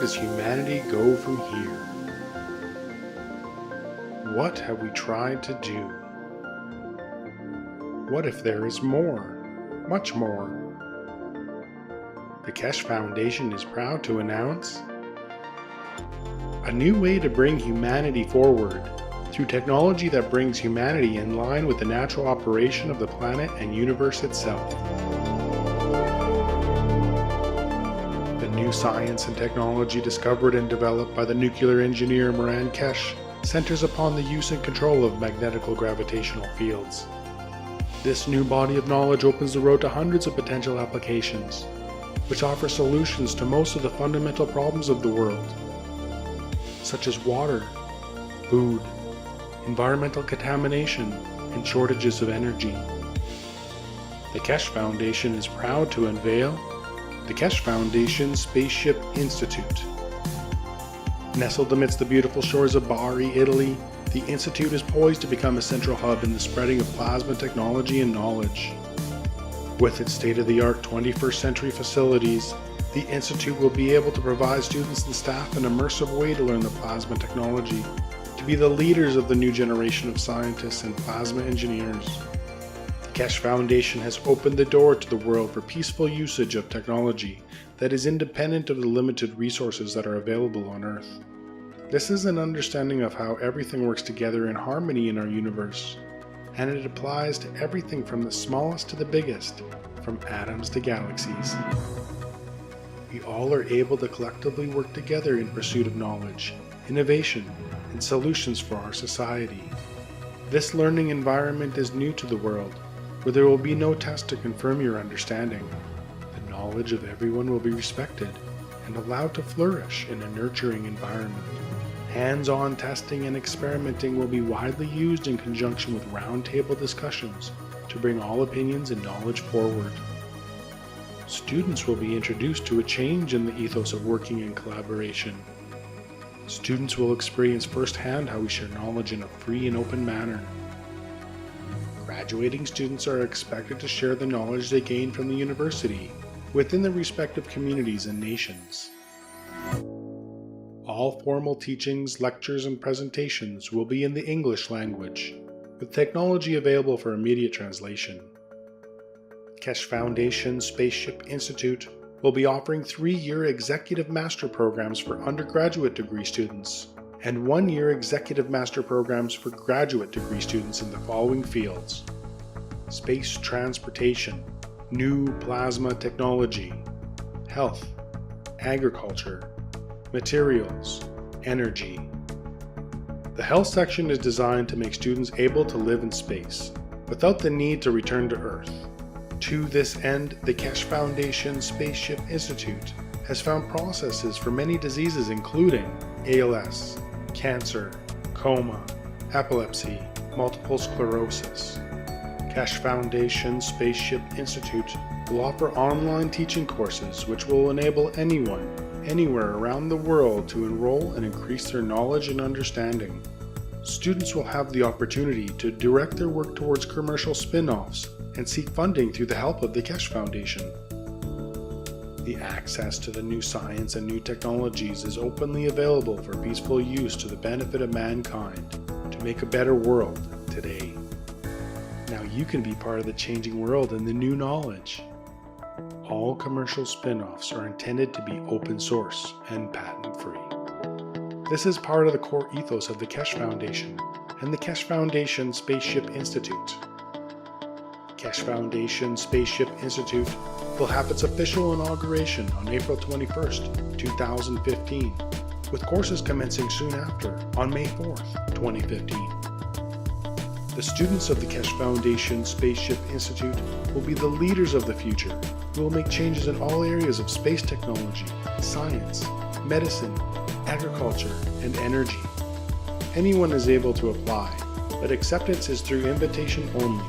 does humanity go from here? What have we tried to do? What if there is more, much more? The Keshe Foundation is proud to announce a new way to bring humanity forward through technology that brings humanity in line with the natural operation of the planet and universe itself. The new science and technology discovered and developed by the nuclear engineer Moran Keshe centers upon the use and control of magnetical gravitational fields. This new body of knowledge opens the road to hundreds of potential applications, which offer solutions to most of the fundamental problems of the world, such as water, food, environmental contamination, and shortages of energy. The Keshe Foundation is proud to unveil the Keshe Foundation Spaceship Institute. Nestled amidst the beautiful shores of Bari, Italy, the Institute is poised to become a central hub in the spreading of plasma technology and knowledge. With its state-of-the-art 21st century facilities, the Institute will be able to provide students and staff an immersive way to learn the plasma technology, to be the leaders of the new generation of scientists and plasma engineers. The Keshe Foundation has opened the door to the world for peaceful usage of technology that is independent of the limited resources that are available on Earth. This is an understanding of how everything works together in harmony in our universe, and it applies to everything from the smallest to the biggest, from atoms to galaxies. We all are able to collectively work together in pursuit of knowledge, innovation, and solutions for our society. This learning environment is new to the world, where there will be no test to confirm your understanding. The knowledge of everyone will be respected and allowed to flourish in a nurturing environment. Hands-on testing and experimenting will be widely used in conjunction with roundtable discussions to bring all opinions and knowledge forward. Students will be introduced to a change in the ethos of working in collaboration. Students will experience firsthand how we share knowledge in a free and open manner. Graduating students are expected to share the knowledge they gain from the university within their respective communities and nations. All formal teachings, lectures, and presentations will be in the English language, with technology available for immediate translation. Keshe Foundation Spaceship Institute will be offering 3-year executive master programs for undergraduate degree students and 1-year executive master programs for graduate degree students in the following fields: space transportation, new plasma technology, health, agriculture, materials, energy. The health section is designed to make students able to live in space without the need to return to Earth. To this end, the Keshe Foundation Spaceship Institute has found processes for many diseases including ALS, cancer, coma, epilepsy, multiple sclerosis. Keshe Foundation Spaceship Institute will offer online teaching courses which will enable anyone, anywhere around the world to enroll and increase their knowledge and understanding. Students will have the opportunity to direct their work towards commercial spin-offs and seek funding through the help of the Keshe Foundation. The access to the new science and new technologies is openly available for peaceful use to the benefit of mankind to make a better world today. Now you can be part of the changing world and the new knowledge. All commercial spin-offs are intended to be open source and patent-free. This is part of the core ethos of the Keshe Foundation and the Keshe Foundation Spaceship Institute. Keshe Foundation Spaceship Institute will have its official inauguration on April 21st, 2015, with courses commencing soon after on May 4th, 2015. The students of the Keshe Foundation Spaceship Institute will be the leaders of the future who will make changes in all areas of space technology, science, medicine, agriculture, and energy. Anyone is able to apply, but acceptance is through invitation only.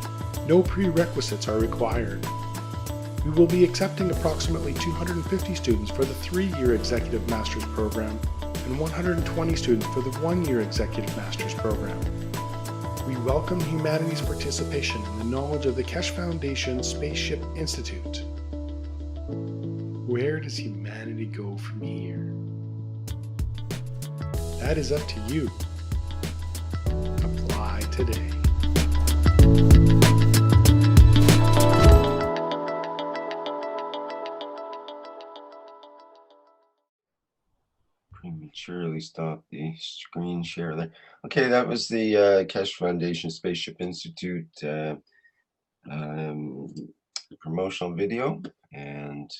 No prerequisites are required. We will be accepting approximately 250 students for the 3-year Executive Master's Program and 120 students for the 1-year Executive Master's Program. We welcome humanity's participation in the knowledge of the Keshe Foundation Spaceship Institute. Where does humanity go from here? That is up to you. Apply today. Prematurely stop the screen share there. Okay, that was the Keshe Foundation Spaceship Institute promotional video, and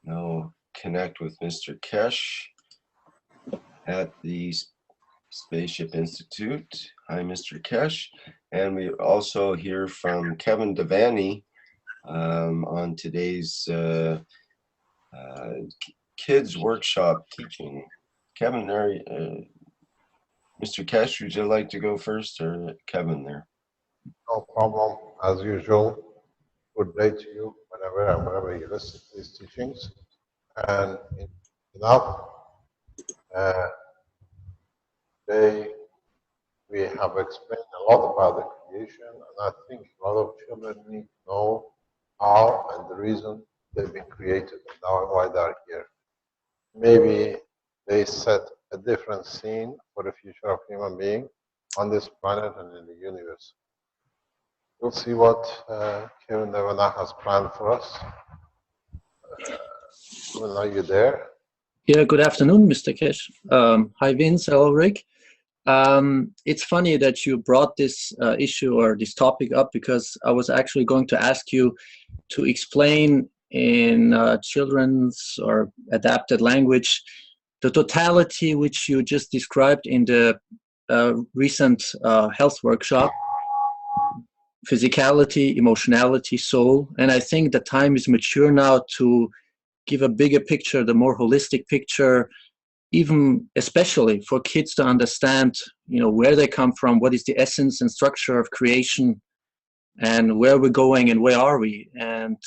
now connect with Mr. Keshe at the Spaceship Institute. Hi, Mr. Keshe. And we also hear from Kevin Devaney on today's kids workshop teaching. Kevin, Mr. Keshe, would you like to go first, or Kevin there? No problem. As usual, good day to you whenever and wherever you listen to these teachings. And enough, today we have explained a lot about the creation, and I think a lot of children need to know how and the reason they've been created and why they're here. Maybe they set a different scene for the future of human being on this planet and in the universe. We'll see what Kevin Devana has planned for us. Kevin, are you there? Yeah, good afternoon, Mr. Keshe. Hi, Vince. Hello, Rick. It's funny that you brought this issue or this topic up, because I was actually going to ask you to explain in children's or adapted language the totality which you just described in the recent health workshop: physicality, emotionality, soul. And I think the time is mature now to give a bigger picture, the more holistic picture, even especially for kids to understand, where they come from, what is the essence and structure of creation, and where we're going and where are we. And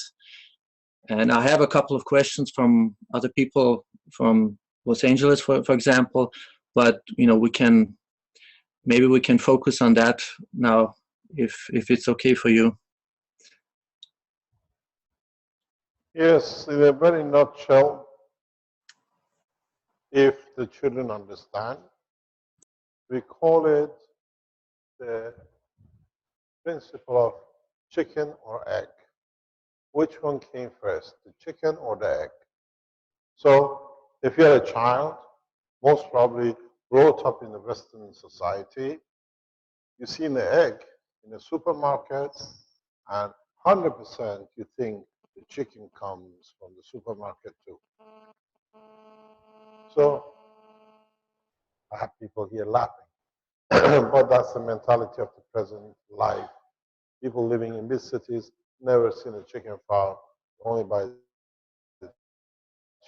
I have a couple of questions from other people from Los Angeles, for example, but maybe we can focus on that now, if it's okay for you. Yes, in a very nutshell, if the children understand, we call it the principle of chicken or egg. Which one came first, the chicken or the egg? So if you're a child, most probably brought up in the Western society, you see an egg in a supermarket, and 100% you think the chicken comes from the supermarket too. So I have people here laughing, but that's the mentality of the present life. People living in big cities never seen a chicken farm, only buy the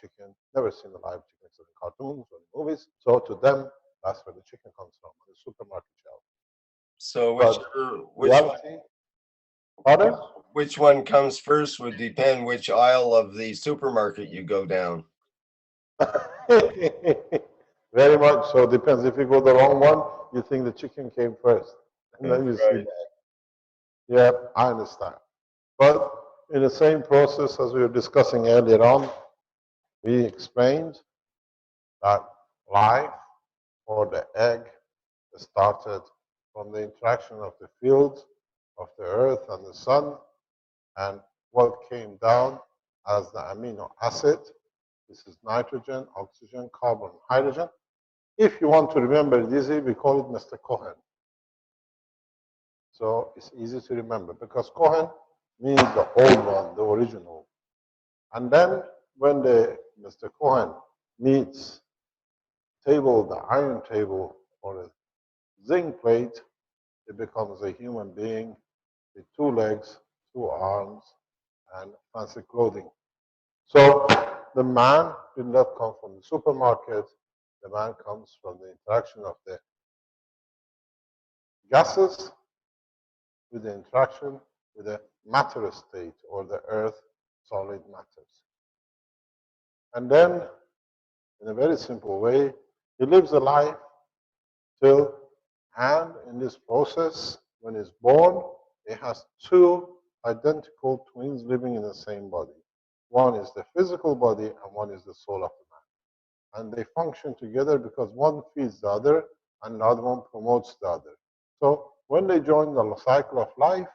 chicken, never seen a live chicken except in cartoons or in movies. So to them, that's where the chicken comes from, on the supermarket shelf. So which one comes first would depend which aisle of the supermarket you go down. Very much so. Depends. If you go the wrong one, you think the chicken came first, and then you see that. Yeah, I understand. But in the same process as we were discussing earlier on, we explained that life, or the egg, started from the interaction of the fields of the earth and the sun, and what came down as the amino acid. This is nitrogen, oxygen, carbon, hydrogen. If you want to remember it easy, we call it Mr. Cohen. So it's easy to remember, because Cohen means the old one, the original. And then when the Mr. Cohen meets table, the iron table, or a zinc plate, it becomes a human being with 2 legs, 2 arms, and fancy clothing. So the man did not come from the supermarket. The man comes from the interaction of the gases with the interaction with the matter state, or the earth solid matters. And then, in a very simple way, he lives a life till, and in this process, when he's born, he has 2 identical twins living in the same body. One is the physical body, and one is the soul of the man. and they function together because one feeds the other and the other one promotes the other. So when they join the cycle of life,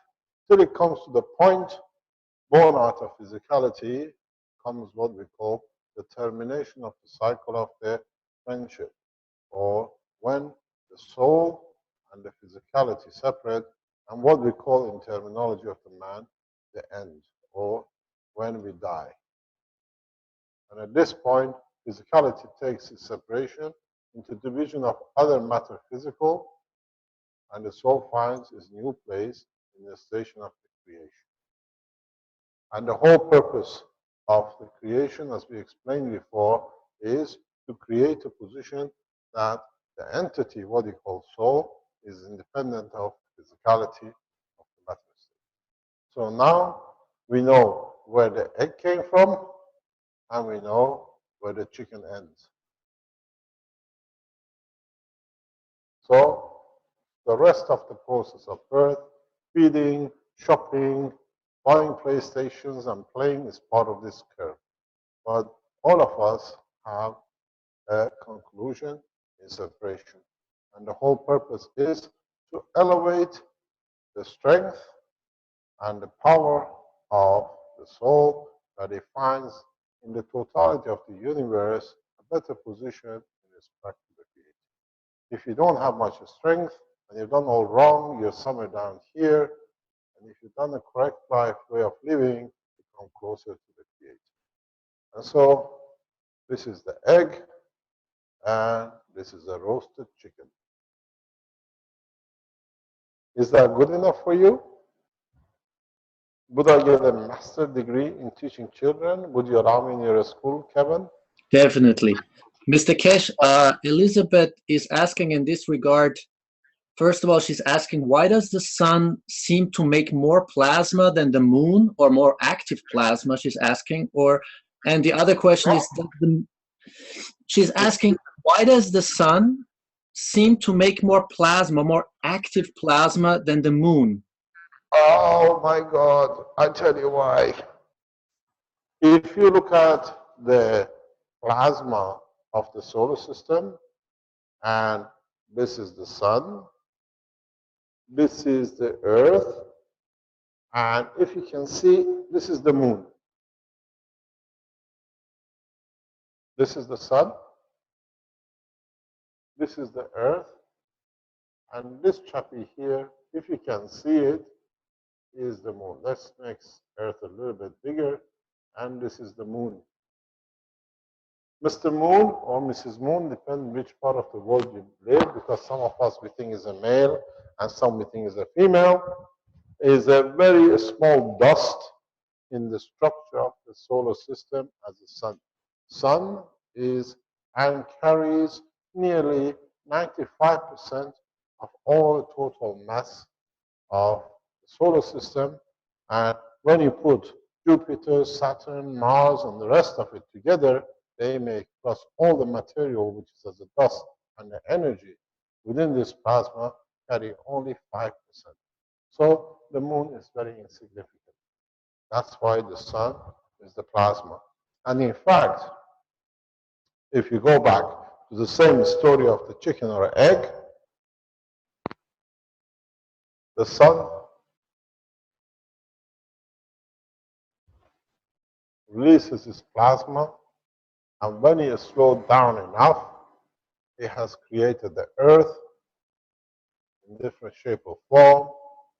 till it comes to the point born out of physicality, comes what we call the termination of the cycle of their friendship, or when the soul and the physicality separate, and what we call in terminology of the man, the end, or when we die. And at this point, physicality takes its separation into division of other matter physical, and the soul finds its new place in the station of the creation. And the whole purpose of the creation, as we explained before, is to create a position that the entity, what we call soul, is independent of physicality of the matter state. So now we know where the egg came from, and we know where the chicken ends. So the rest of the process of birth, feeding, shopping, buying PlayStations, and playing is part of this curve. But all of us have a conclusion in separation. And the whole purpose is to elevate the strength and the power of the soul that it finds in the totality of the universe a better position in respect to the creator. If you don't have much strength and you've done all wrong, you're somewhere down here. And if you've done the correct way of living, you come closer to the creator. And so this is the egg, and this is a roasted chicken. Is that good enough for you? Would I get a master's degree in teaching children? Would you allow me in your school, Kevin? Definitely. Mr. Keshe, Elizabeth is asking in this regard, first of all, she's asking, why does the sun seem to make more plasma than the moon, or more active plasma, she's asking? And the other question is, she's asking, why does the sun seem to make more plasma, more active plasma than the moon? Oh my God, I tell you why. If you look at the plasma of the solar system, and this is the sun, this is the earth, and if you can see, this is the moon. This is the sun, this is the earth, and this chappy here, if you can see it, is the moon. Let's make earth a little bit bigger, and this is the moon. Mr. Moon or Mrs. Moon, depending which part of the world you live, because some of us we think is a male and some we think is a female, is a very small dust in the structure of the solar system as the sun. Sun is and carries nearly 95% of all the total mass of the solar system. And when you put Jupiter, Saturn, Mars, and the rest of it together, they make, plus all the material, which is as a dust, and the energy within this plasma, carry only 5%. So the moon is very insignificant. That's why the sun is the plasma. And in fact, if you go back to the same story of the chicken or egg, the sun releases its plasma, and when it is slowed down enough, it has created the earth in different shape or form,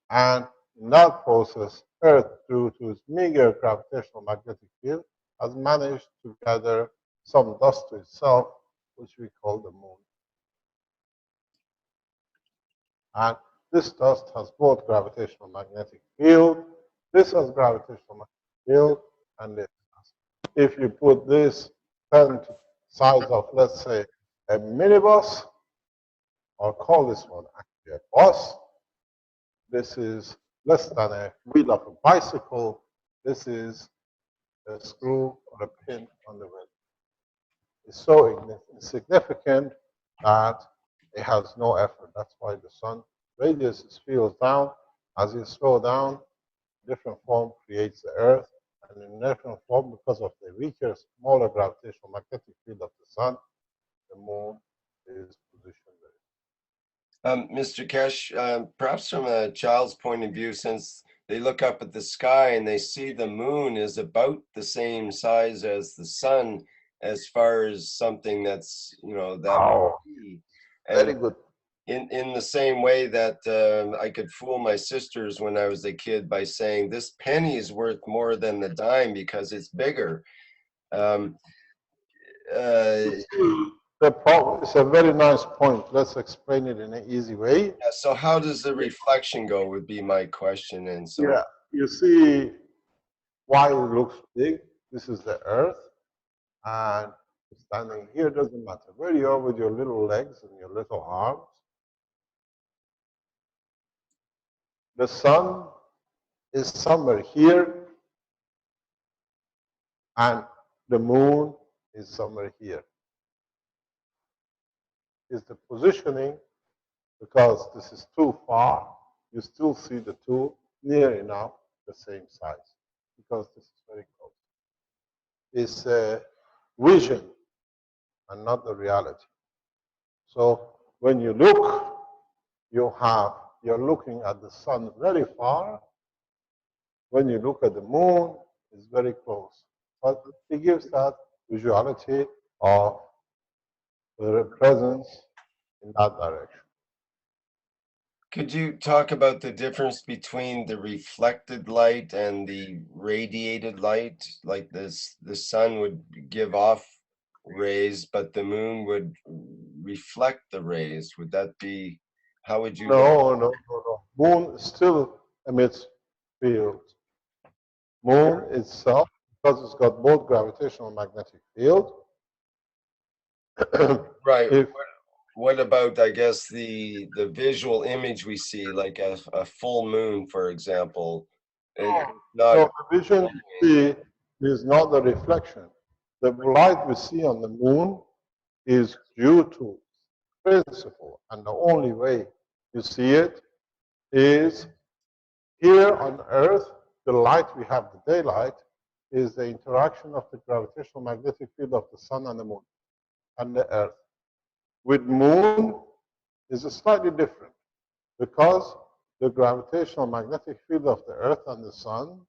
and in that process, earth, due to its meager gravitational magnetic field, has managed to gather some dust to itself, which we call the moon. And this dust has both gravitational magnetic field, this has gravitational magnetic field, and this has. If you put this 10 to size of, let's say, a minibus, or call this one actually a bus, this is less than a wheel of a bicycle, this is a screw or a pin on the wheel. It's so insignificant that it has no effort. That's why the sun radius its field down. As it slows down, different form creates the earth, and inertial form because of the weaker, smaller gravitational magnetic field of the sun. The moon is positioned there. Mr. Keshe, perhaps from a child's point of view, since they look up at the sky and they see the moon is about the same size as the sun, as far as something that's, that Oh, very good. In the same way that I could fool my sisters when I was a kid by saying this penny is worth more than the dime because it's bigger. The problem is a very nice point. Let's explain it in an easy way. Yeah, so how does the reflection go would be my question. And so yeah, you see why it looks big. This is the Earth, and standing here doesn't matter where you are with your little legs and your little arms. The sun is somewhere here, and the moon is somewhere here. Is the positioning, because this is too far, you still see the two near enough the same size, because this is very close. It's a vision and not the reality. So when you look, you're looking at the sun very far. When you look at the moon, it's very close. But it gives that visuality of the presence in that direction. could you talk about the difference between the reflected light and the radiated light? Like this, the sun would give off rays, but the moon would reflect the rays. Would that be, how would you? No. Moon still emits field. Moon itself, because it's got both gravitational and magnetic field. Right. What about, I guess, the visual image we see, like a full moon, for example? It's not. So the vision we see is not the reflection. The light we see on the moon is due to principle, and the only way you see it is here on Earth. The light we have, the daylight, is the interaction of the gravitational magnetic field of the sun and the moon and the Earth. With moon is slightly different, because the gravitational magnetic field of the Earth and the sun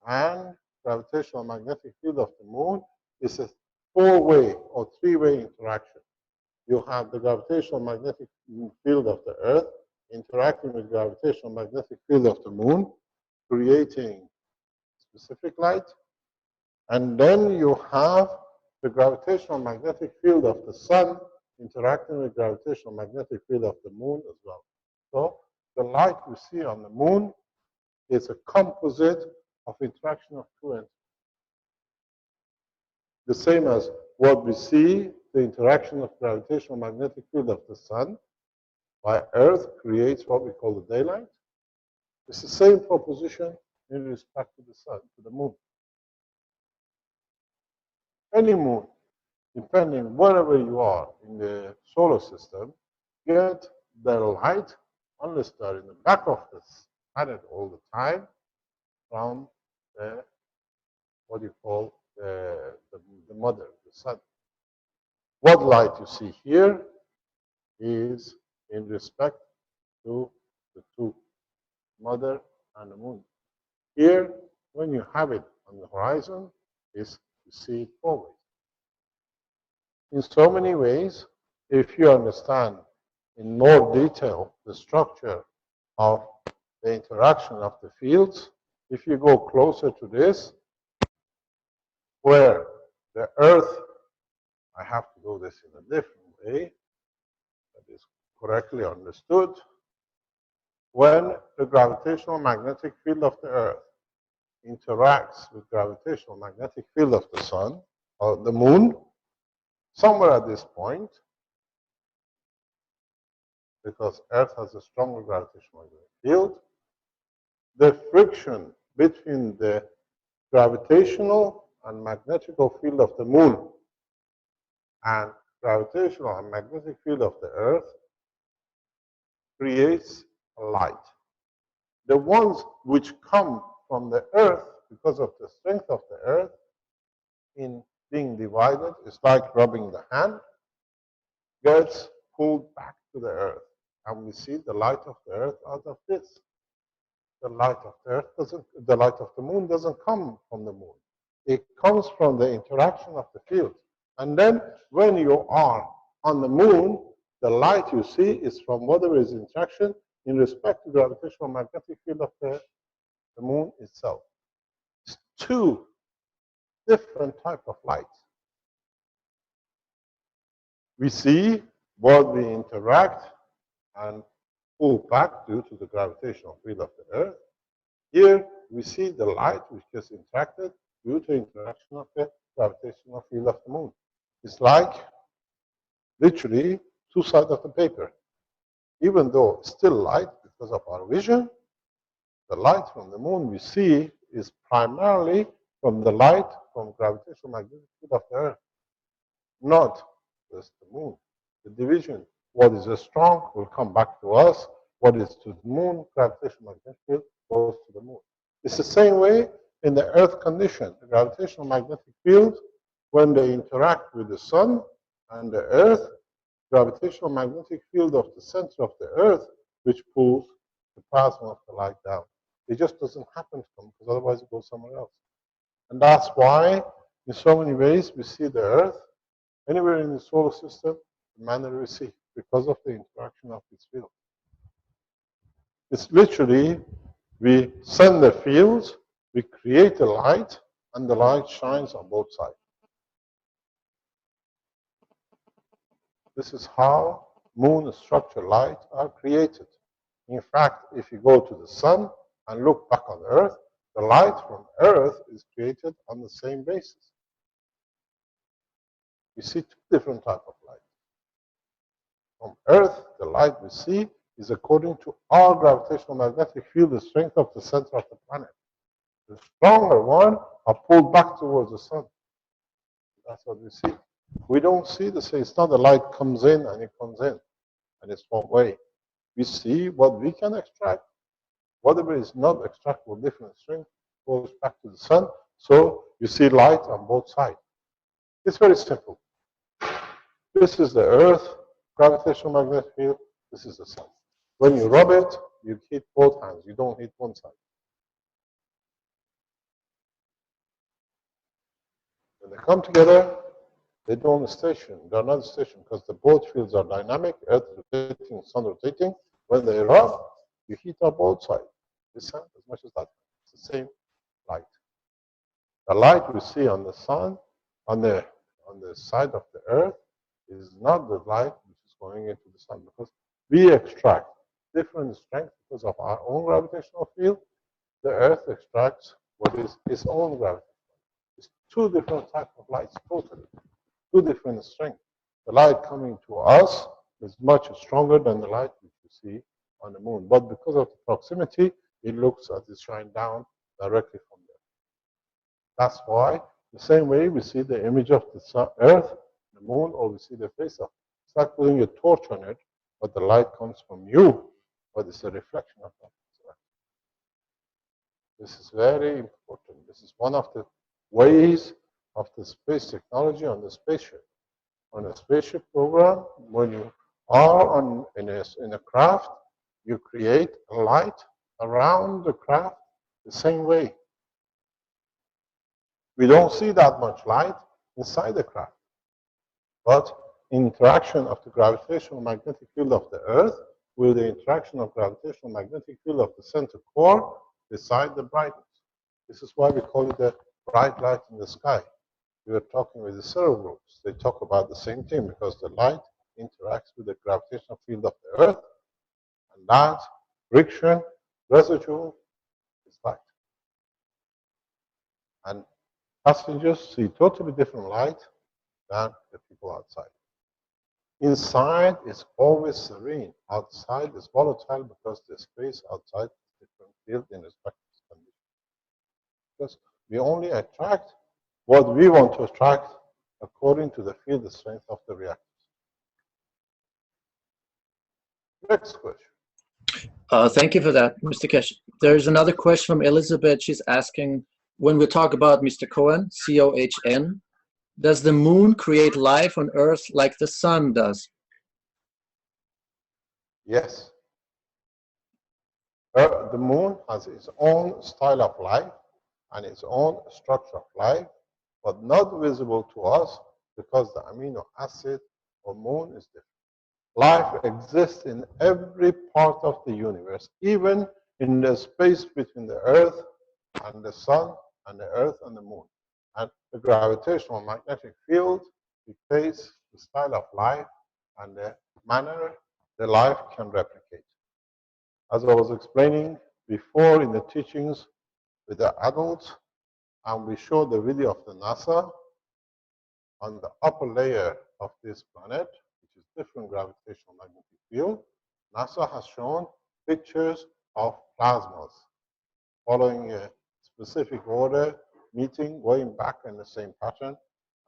and gravitational magnetic field of the moon is a four-way or three-way interaction. You have the gravitational magnetic field of the Earth interacting with gravitational magnetic field of the moon, creating specific light. And then you have the gravitational magnetic field of the sun interacting with gravitational magnetic field of the moon as well. So the light we see on the moon is a composite of interaction of two entities. The same as what we see, the interaction of gravitational magnetic field of the sun by Earth creates what we call the daylight. It's the same proposition in respect to the sun, to the moon. Any moon, depending wherever you are in the solar system, get their light, unless they're in the back of the planet all the time, from the, what you call the mother, the sun. What light you see here is in respect to the two, mother and the moon. Here, when you have it on the horizon, is you see it always. In so many ways, if you understand in more detail the structure of the interaction of the fields, if you go closer to this, where the Earth, I have to do this in a different way, that is correctly understood, when the gravitational magnetic field of the Earth interacts with gravitational magnetic field of the sun or the moon, somewhere at this point, because Earth has a stronger gravitational magnetic field, the friction between the gravitational and magnetical field of the moon and gravitational and magnetic field of the Earth creates a light. The ones which come from the Earth because of the strength of the Earth in being divided, it's like rubbing the hand, gets pulled back to the Earth. And we see the light of the Earth out of this. The light of the Earth doesn't, the light of the moon doesn't come from the moon. It comes from the interaction of the field. And then when you are on the moon, the light you see is from whatever is interaction in respect to the gravitational magnetic field of the moon itself. It's two different type of light. We see what we interact and pull back due to the gravitational field of the Earth. Here we see the light which gets interacted due to interaction of the gravitational field of the moon. It's like literally two sides of the paper. Even though it's still light because of our vision, the light from the moon we see is primarily from the light from gravitational magnetic field of the Earth, not just the moon. The division, what is strong will come back to us. What is to the moon, gravitational magnetic field, goes to the moon. It's the same way in the Earth condition. The gravitational magnetic field, when they interact with the sun and the Earth, gravitational magnetic field of the center of the Earth, which pulls the plasma of the light down. It just doesn't happen to them, because otherwise it goes somewhere else. And that's why, in so many ways, we see the Earth anywhere in the solar system, the manner we see, because of the interaction of its field. It's literally, we send the fields, we create a light, and the light shines on both sides. This is how moon structure light are created. In fact, if you go to the sun and look back on Earth, the light from Earth is created on the same basis. We see two different types of light. From Earth, the light we see is according to our gravitational magnetic field, the strength of the center of the planet. The stronger one are pulled back towards the sun. That's what we see. We don't see the same. It's not the light comes in and it comes in, and it's one way. We see what we can extract. Whatever is not extracted with different strength goes back to the sun. So you see light on both sides. It's very simple. This is the Earth gravitational magnetic field. This is the sun. When you rub it, you heat both hands. You don't heat one side. When they come together, they don't station. They're not stationary because the both fields are dynamic. Earth rotating, sun rotating. When they rub, you heat up both sides. This hand as much as that. It's the same light. The light we see on the sun, on the side of the Earth, is not the light which is going into the sun, because we extract different strength because of our own gravitational field. The Earth extracts what is its own gravity. It's two different types of lights, totally. Two different strengths. The light coming to us is much stronger than the light which you see on the moon. But because of the proximity, it looks as it shines down directly from there. That's why, the same way we see the image of the sun, Earth, the moon, or we see the face of it. It's like putting a torch on it, but the light comes from you, but it's a reflection of that. This is very important. This is one of the ways of the space technology on the spaceship. On a spaceship program, when you are in a craft, you create a light around the craft the same way. We don't see that much light inside the craft. But interaction of the gravitational magnetic field of the Earth with the interaction of gravitational magnetic field of the center core decide the brightness. This is why we call it the bright light in the sky. We were talking with the several groups. They talk about the same thing because the light interacts with the gravitational field of the Earth, and that friction residue is light. And passengers see totally different light than the people outside. Inside is always serene. Outside is volatile because the space outside is different field in respect to condition. Because we only attract what we want to attract according to the field strength of the reactors. Next question. Thank you for that, Mr. Keshe. There's another question from Elizabeth. She's asking, when we talk about Mr. Cohen, C-O-H-N, does the moon create life on Earth like the sun does? Yes. The moon has its own style of life and its own structure of life, but not visible to us because the amino acid or moon is different. Life exists in every part of the universe, even in the space between the Earth and the Sun and the Earth and the Moon. And the gravitational magnetic field dictates the style of life and the manner the life can replicate. As I was explaining before in the teachings with the adults, and we showed the video of the NASA on the upper layer of this planet, which is different gravitational magnetic field, NASA has shown pictures of plasmas following a specific order, meeting, going back in the same pattern,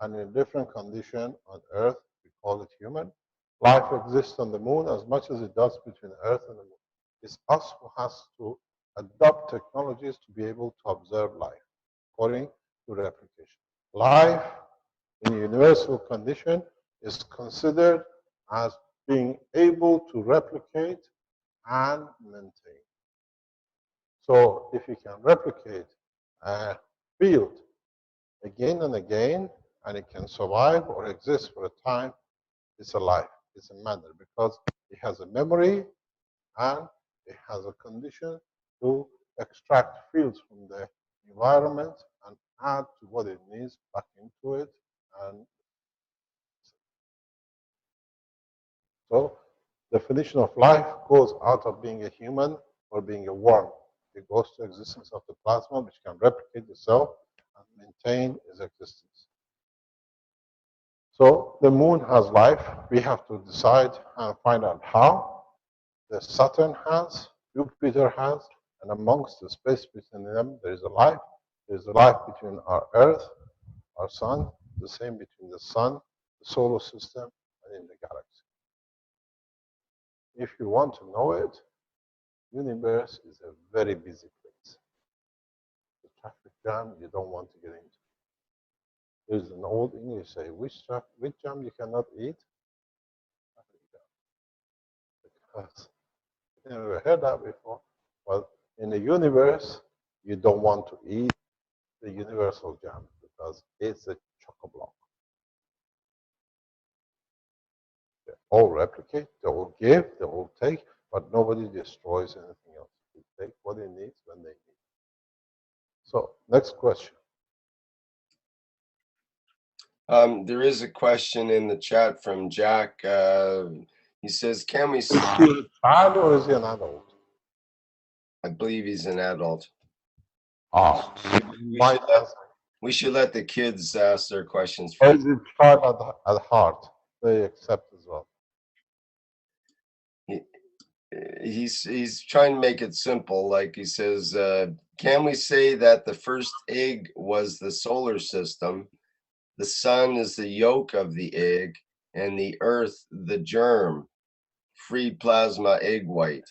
and in a different condition on Earth. We call it human. Life exists on the moon as much as it does between Earth and the moon. It's us who has to adopt technologies to be able to observe life according to replication. Life in universal condition is considered as being able to replicate and maintain. So if you can replicate a field again and again, and it can survive or exist for a time, it's alive, it's a matter, because it has a memory and it has a condition to extract fields from the environment and add to what it needs back into it. And so definition of life goes out of being a human or being a worm. It goes to existence of the plasma, which can replicate itself and maintain its existence. So the moon has life. We have to decide and find out how. The Saturn has, Jupiter has, and amongst the space between them, there is a life. There is a life between our Earth, our Sun, the same between the Sun, the solar system, and in the galaxy. If you want to know it, universe is a very busy place. The traffic jam you don't want to get into. There's an old English say, which jam you cannot eat? Traffic jam. Because you never heard that before. Well, in the universe, you don't want to eat the universal jam because it's a chock-a-block. They all replicate, they all give, they all take, but nobody destroys anything else. They take what it needs when they need. So, next question. There is a question in the chat from Jack. He says, can we... Is he a child or is he an adult? I believe he's an adult. Ah, We should let the kids ask their questions or first. is it child at heart? They accept as well. He's trying to make it simple. Like he says, can we say that the first egg was the solar system, the sun is the yolk of the egg, and the earth the germ, free plasma egg white?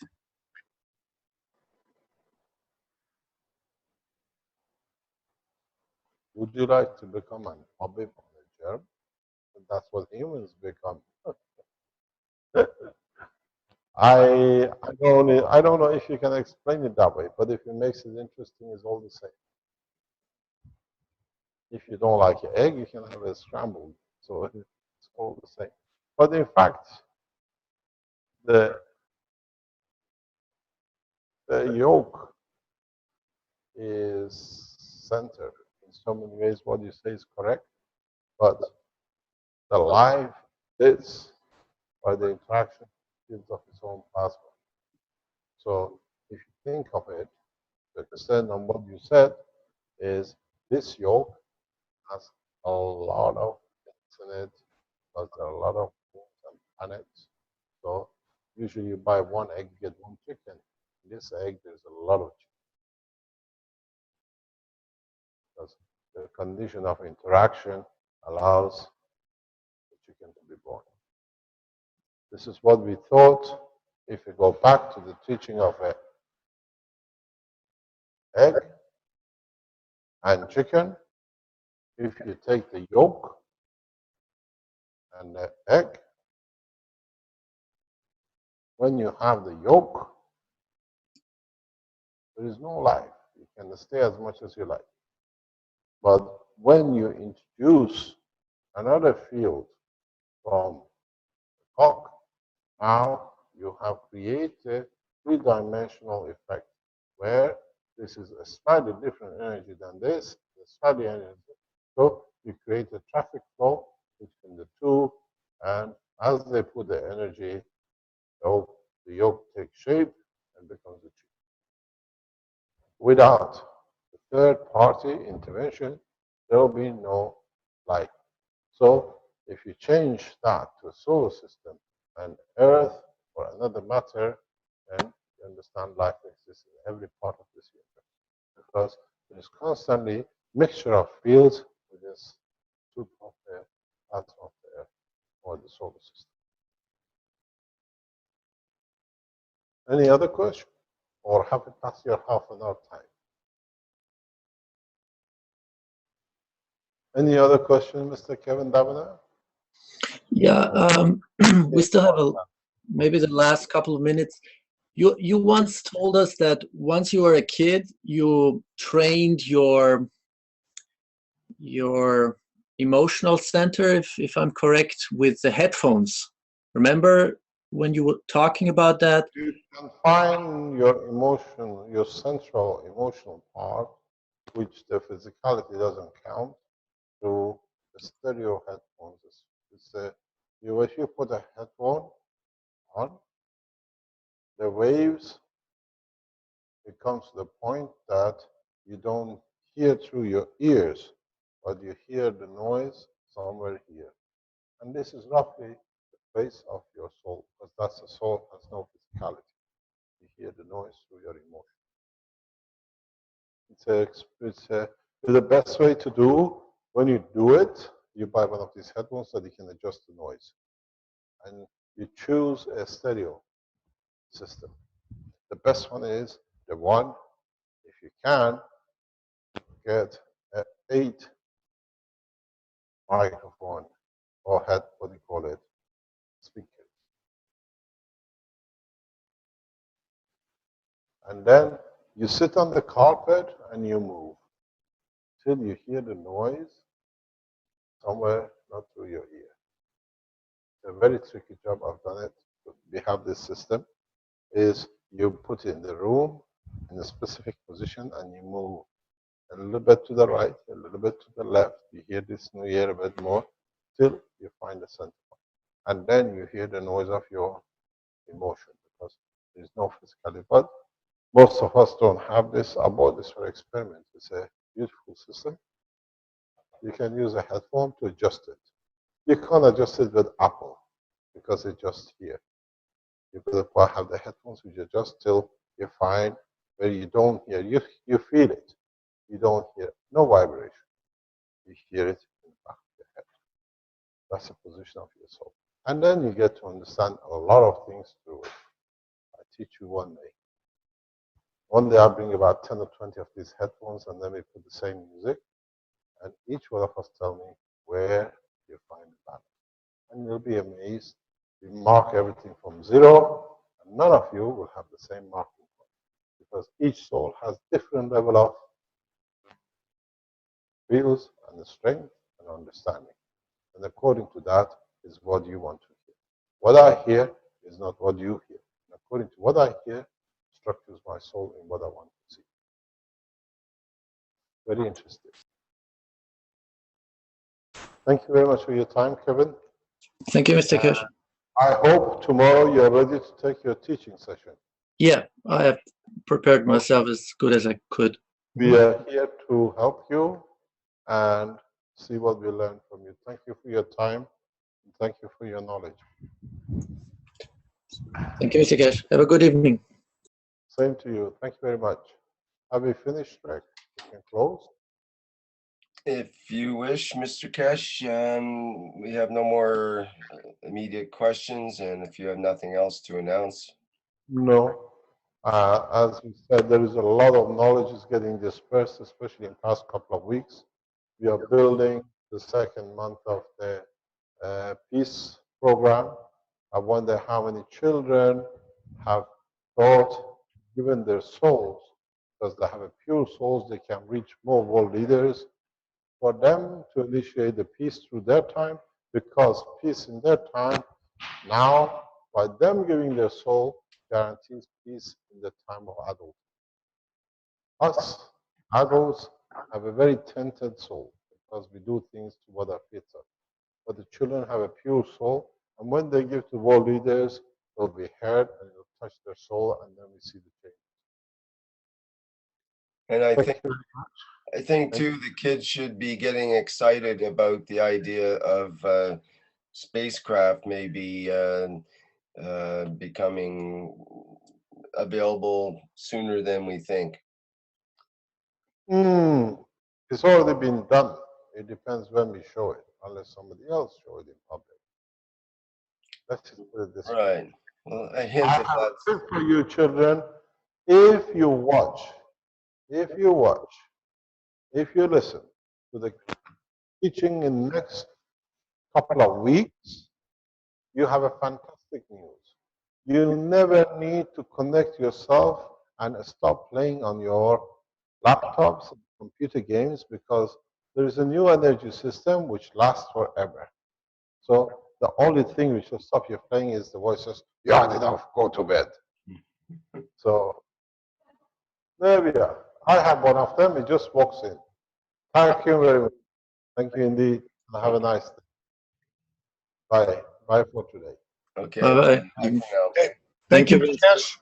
Would you like to become an puppet on a germ? That's what humans become. I don't know if you can explain it that way, but if it makes it interesting, it's all the same. If you don't like your egg, you can have it scrambled. So it's all the same. But in fact, the yolk is centered. In so many ways, what you say is correct, but the life is by the interaction fields of its own plasma. So if you think of it, to extend on what you said, is this yolk has a lot of things in it, because there are a lot of moons and planets. So usually you buy one egg, you get one chicken. In this egg, there's a lot of chicken. Because the condition of interaction allows the chicken to be born. This is what we thought. If we go back to the teaching of an egg, And chicken, if you take the yolk and the egg, when you have the yolk, there is no life. You can stay as much as you like. But when you introduce another field from the cock, now you have created a three-dimensional effect where this is a slightly different energy than this, a slightly energy. So you create a traffic flow between the two, and as they put the energy, the yolk takes shape and becomes a chicken. Without the third-party intervention, there will be no life. So if you change that to a solar system and Earth or another matter, then you understand life exists in every part of this universe. Because there is constantly mixture of fields with this soup of the atom of the Earth or the solar system. Any other question? Or have it past your half an hour time? Any other question, Mr. Kevin Davina? Yeah, we still have maybe the last couple of minutes. You once told us that once you were a kid, you trained your emotional center, if I'm correct, with the headphones. Remember when you were talking about that? You confine your emotion, your central emotional part, which the physicality doesn't count, to the stereo headphones. If you put a headphone on, the waves, it comes to the point that you don't hear through your ears, but you hear the noise somewhere here. And this is roughly the base of your soul, because that's the soul has no physicality. You hear the noise through your emotion. It's the best way to do. When you do it, you buy one of these headphones that you can adjust the noise. And you choose a stereo system. The best one is the one, if you can, get an 8 microphone or head, what do you call it, speaker. And then you sit on the carpet and you move till you hear the noise somewhere, not through your ear. It's a very tricky job. I've done it. We have this system. Is you put it in the room in a specific position and you move a little bit to the right, a little bit to the left. You hear this new ear a bit more till you find the center point. And then you hear the noise of your emotion because there's no physicality. But most of us don't have this. I bought this for experiment. It's a beautiful system. You can use a headphone to adjust it. You can't adjust it with Apple because it's just here. You could have the headphones which adjust till you find where you don't hear. You feel it. You don't hear no vibration. You hear it in the back of your head. That's the position of your soul. And then you get to understand a lot of things through it. I teach you one day. One day I'll bring about 10 or 20 of these headphones and then we put the same music. And each one of us tell me where you find the balance. And you'll be amazed. We mark everything from 0, and none of you will have the same marking point because each soul has different level of feels and strength and understanding. And according to that is what you want to hear. What I hear is not what you hear. And according to what I hear, structures my soul in what I want to see. Very interesting. Thank you very much for your time, Kevin. Thank you, Mr. Keshe. I hope tomorrow you're ready to take your teaching session. Yeah, I have prepared myself as good as I could. We are here to help you and see what we learn from you. Thank you for your time. And thank you for your knowledge. Thank you, Mr. Keshe. Have a good evening. Same to you. Thank you very much. Have we finished, Greg? We can close. If you wish, Mr. Keshe, we have no more immediate questions, and if you have nothing else to announce. No. As we said, there is a lot of knowledge is getting dispersed, especially in the past couple of weeks. We are building the second month of the peace program. I wonder how many children have thought, given their souls, because they have a pure souls, they can reach more world leaders, for them to initiate the peace through their time, because peace in their time now, by them giving their soul, guarantees peace in the time of adults. Us, adults, have a very tainted soul because we do things to what our fits us. But the children have a pure soul, and when they give to world leaders, they'll be heard and it'll touch their soul, and then we see the change. And I Thank you. think too, the kids should be getting excited about the idea of spacecraft maybe becoming available sooner than we think. It's already been done. It depends when we show it, unless somebody else show it in public. Let's just put it this way. Right. Well, a hint I of have a that. tip for you, children. If you watch, if you listen to the teaching in the next couple of weeks, you have a fantastic news. You never need to connect yourself and stop playing on your laptops and computer games, because there is a new energy system which lasts forever. So the only thing which will stop you playing is the voices, you had enough, go to bed. So there we are. I have one of them, it just walks in. Thank you very much. Thank you indeed. Have a nice day. Bye. Bye for today. Okay. Bye-bye. Bye for now. Okay. Thank Thank you, you. Mr. Keshe.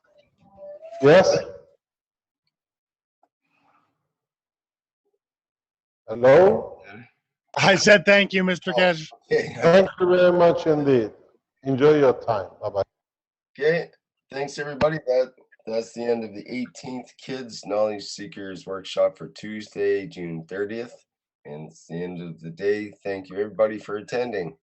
Yes? Hello? I said thank you, Mr. Keshe. Okay. Thank you very much indeed. Enjoy your time. Bye-bye. Okay. Thanks, everybody. That's the end of the 18th Kids Knowledge Seekers Workshop for Tuesday, June 30th. And it's the end of the day. Thank you, everybody, for attending.